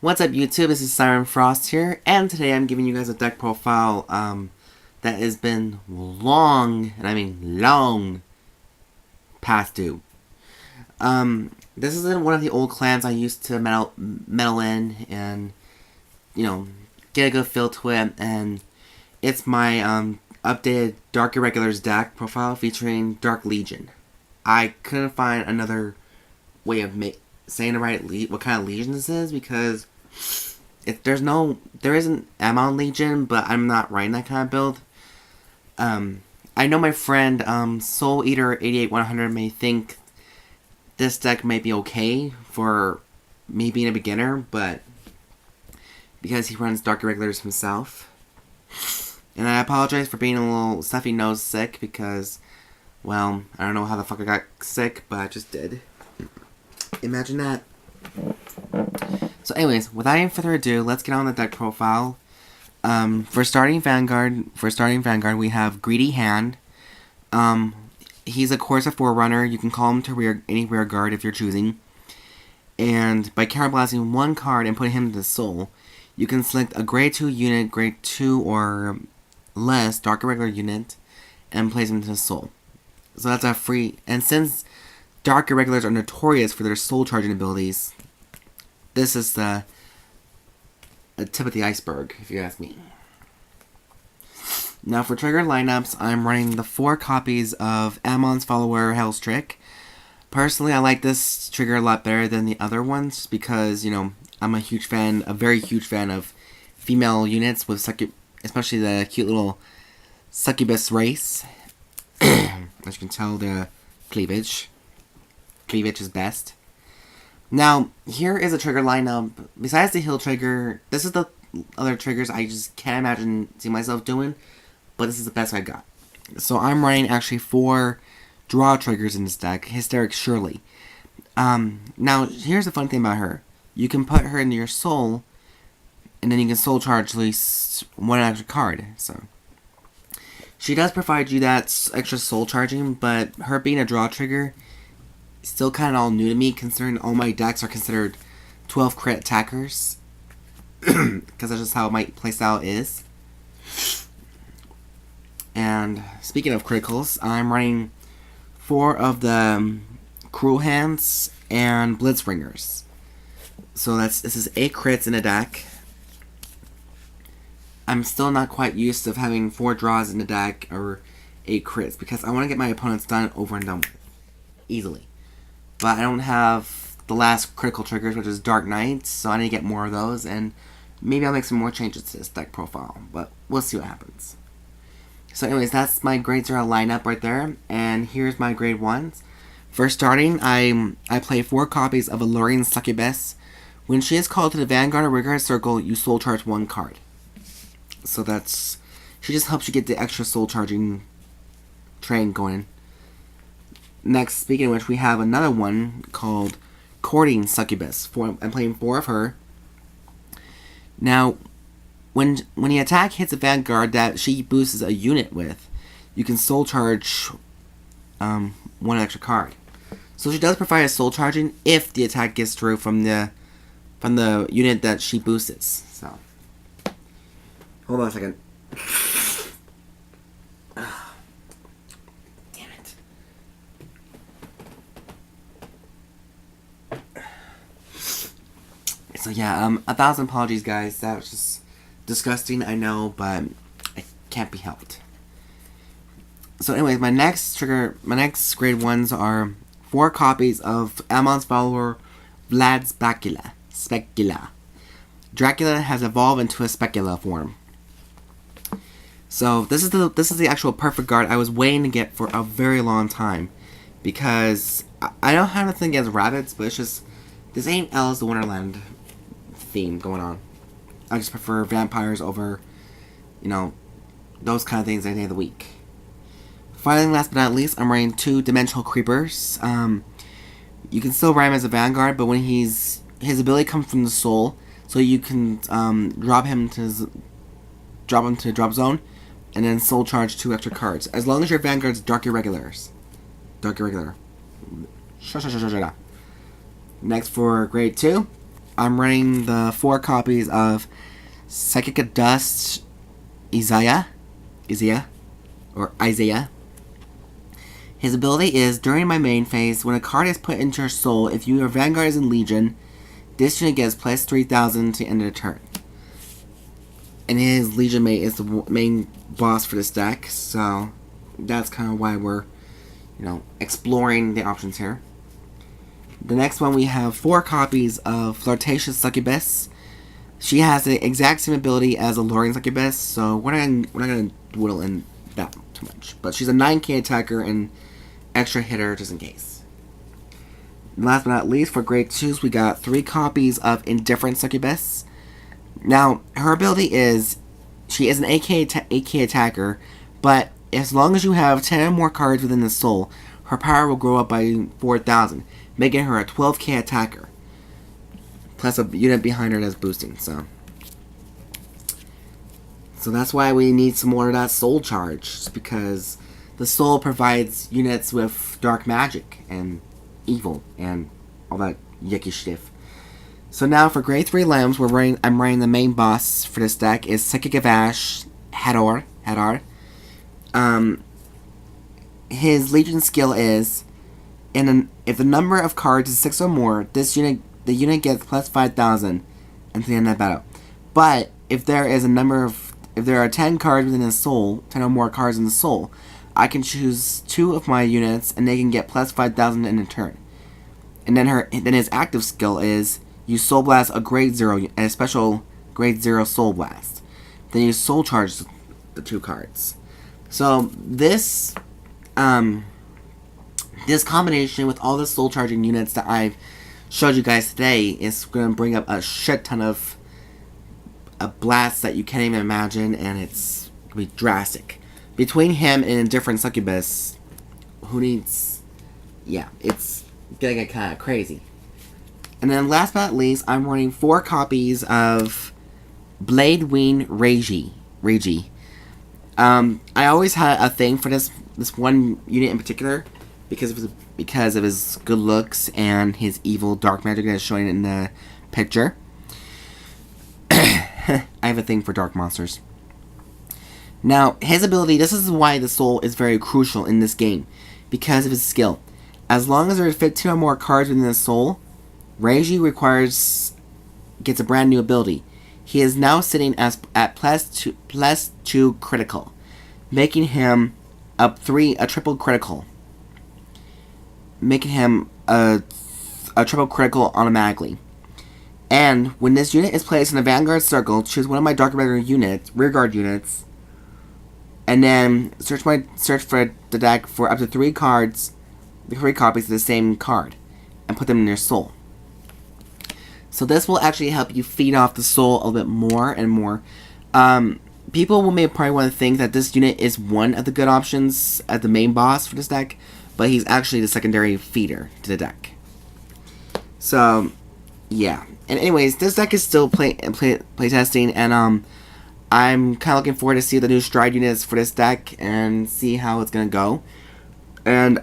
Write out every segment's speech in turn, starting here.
What's up, YouTube? This is Siren Frost here, and today I'm giving you guys a deck profile that has been long, and I mean long, past due. This is in one of the old clans I used to meddle in and, you know, get a good feel to it, and it's my updated Dark Irregulars deck profile featuring Dark Legion. I couldn't find another way of saying the right what kind of Legion this is, because there isn't Amon Legion, but I'm not writing that kind of build. I know my friend Soul Eater 88100 may think this deck might be okay for me being a beginner, but because he runs Dark Irregulars himself. And I apologize for being a little stuffy nose sick, because, well, I don't know how the fuck I got sick, but I just did. Imagine that. So anyways, without any further ado, let's get on the deck profile. For starting Vanguard, we have Greedy Hand. He's a Corsa Forerunner. You can call him to any rear guard if you're choosing. And by counterblasting one card and putting him to Soul, you can select a grade 2 unit, grade 2 or less Dark Irregular unit, and place him to Soul. So that's a free. And since Dark Irregulars are notorious for their soul charging abilities, this is the tip of the iceberg, if you ask me. Now for trigger lineups, I'm running the 4 copies of Amon's Follower Hysteric. Personally, I like this trigger a lot better than the other ones because, you know, I'm a very huge fan of female units with especially the cute little succubus race. As you can tell, the cleavage is best. Now, here is a trigger lineup. Besides the heal trigger, this is the other triggers I just can't imagine seeing myself doing, but this is the best I got. So I'm running actually 4 draw triggers in this deck. Hysteric Shirley. Now, here's the fun thing about her. You can put her into your soul, and then you can soul charge at least one extra card. So she does provide you that extra soul charging, but her being a draw trigger still kind of all new to me, considering all my decks are considered 12 crit attackers, because that's just how my playstyle is. And speaking of criticals, I'm running 4 of the Cruel Hands and Blitzritters. So this is 8 crits in a deck. I'm still not quite used to having 4 draws in a deck or 8 crits, because I want to get my opponents done over and done with easily. But I don't have the last critical triggers, which is Dark Knights, so I need to get more of those, and maybe I'll make some more changes to this deck profile, but we'll see what happens. So anyways, that's my grade 0 lineup right there, and here's my grade 1s. First starting, I play 4 copies of Alluring Succubus. When she is called to the Vanguard or Vanguard Circle, you soul charge 1 card. So she just helps you get the extra soul charging train going. Next, speaking of which, we have another one called Courting Succubus. I'm playing 4 of her. Now, when the attack hits a Vanguard that she boosts a unit with, you can soul charge 1 extra card. So she does provide a soul charging if the attack gets through from the unit that she boosts. So, hold on a second. So yeah, 1,000 apologies, guys. That was just disgusting, I know, but it can't be helped. So anyways, my next grade 1s are 4 copies of Amon's Follower, Vlad's Specula. Dracula has evolved into a Specula form. So this is the actual perfect guard I was waiting to get for a very long time, because I don't have nothing against rabbits, but it's just this ain't Alice the Wonderland theme going on. I just prefer vampires over, you know, those kind of things any day of the week. Finally, last but not least, I'm running 2 Dimensional Creepers. You can still run him as a Vanguard, but when his ability comes from the soul, so you can drop him to drop zone, and then soul charge 2 extra cards, as long as your Vanguard's Dark Irregulars. Dark Irregular. Next for grade 2, I'm running the 4 copies of Psychic Dust Izaya, or Izaya. His ability is, during my main phase, when a card is put into your soul, if you are Vanguard in Legion, this unit gets plus 3,000 to end of the turn. And his Legion mate is the main boss for this deck, so that's kind of why we're, exploring the options here. The next one, we have 4 copies of Flirtatious Succubus. She has the exact same ability as Alluring Succubus, so we're not going to dwell in that too much. But she's a 9k attacker and extra hitter just in case. And last but not least, for grade 2s, we got 3 copies of Indifferent Succubus. Now, her ability is, she is an 8k attacker, but as long as you have 10 or more cards within the soul, her power will grow up by 4,000, making her a 12k attacker. Plus a unit behind her that's boosting, so that's why we need some more of that soul charge, because the soul provides units with dark magic and evil and all that yucky stuff. So now for grade 3 lambs, I'm running the main boss for this deck is Psychic of Ash, Hador. His Legion skill is, if the number of cards is 6 or more, the unit gets plus 5,000 until the end of the battle. But if there are 10 cards within his soul, 10 or more cards in the soul, I can choose 2 of my units and they can get plus 5,000 in a turn. And then his active skill is, you Soul Blast a grade 0, a special grade 0 Soul Blast. Then you Soul Charge the 2 cards. So this combination with all the Soul Charging units that I've showed you guys today is going to bring up a shit ton of blasts that you can't even imagine, and it's going to be drastic. Between him and Indifferent Succubus, it's going to get kind of crazy. And then last but not least, I'm running 4 copies of Blade Wing Reijy. I always had a thing for this one unit in particular because of his good looks and his evil dark magic that is showing in the picture. I have a thing for dark monsters. Now, his ability, this is why the soul is very crucial in this game, because of his skill. As long as there are 15 or more cards within the soul, Reijy gets a brand new ability. He is now sitting at plus 2 critical, making him a triple critical. Making him a triple critical automatically. And when this unit is placed in the Vanguard circle, choose one of my Dark rearguard units, and then search for the deck for up to 3 copies of the same card, and put them in your soul. So this will actually help you feed off the soul a little bit more and more. People will probably want to think that this unit is one of the good options as the main boss for this deck, but he's actually the secondary feeder to the deck. So, yeah. And anyways, this deck is still play testing, and I'm kind of looking forward to see the new Stride units for this deck and see how it's gonna go. And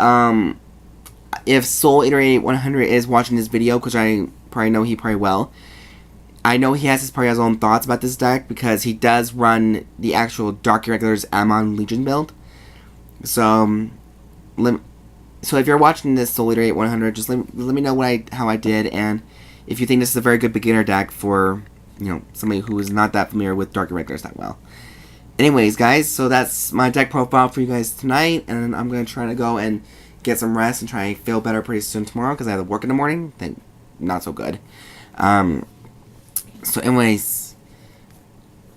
if Soul Eater 88-100 is watching this video, because I probably know he probably will, I know he has his own thoughts about this deck because he does run the actual Dark Irregulars Amon Legion build. So if you're watching this Soul Eater 88-100, just let me know how I did, and if you think this is a very good beginner deck for somebody who is not that familiar with Dark Irregulars that well. Anyways, guys, so that's my deck profile for you guys tonight, and I'm gonna try to go and get some rest and try and feel better pretty soon tomorrow because I have to work in the morning. Not so good. So anyways,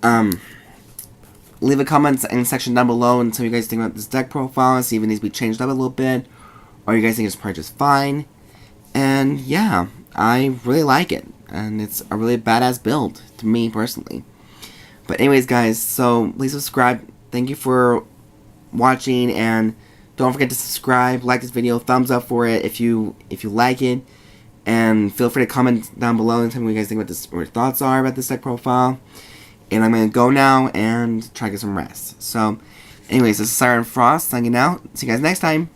leave a comment in the section down below and tell me what you guys think about this deck profile, see if it needs to be changed up a little bit, or you guys think it's probably just fine. And yeah, I really like it, and it's a really badass build to me personally. But anyways, guys, so please subscribe. Thank you for watching, and don't forget to subscribe, like this video, thumbs up for it if you like it. And feel free to comment down below and tell me what you guys think about this, or your thoughts are about this deck profile. And I'm going to go now and try to get some rest. So, anyways, this is Siren Frost signing out. See you guys next time.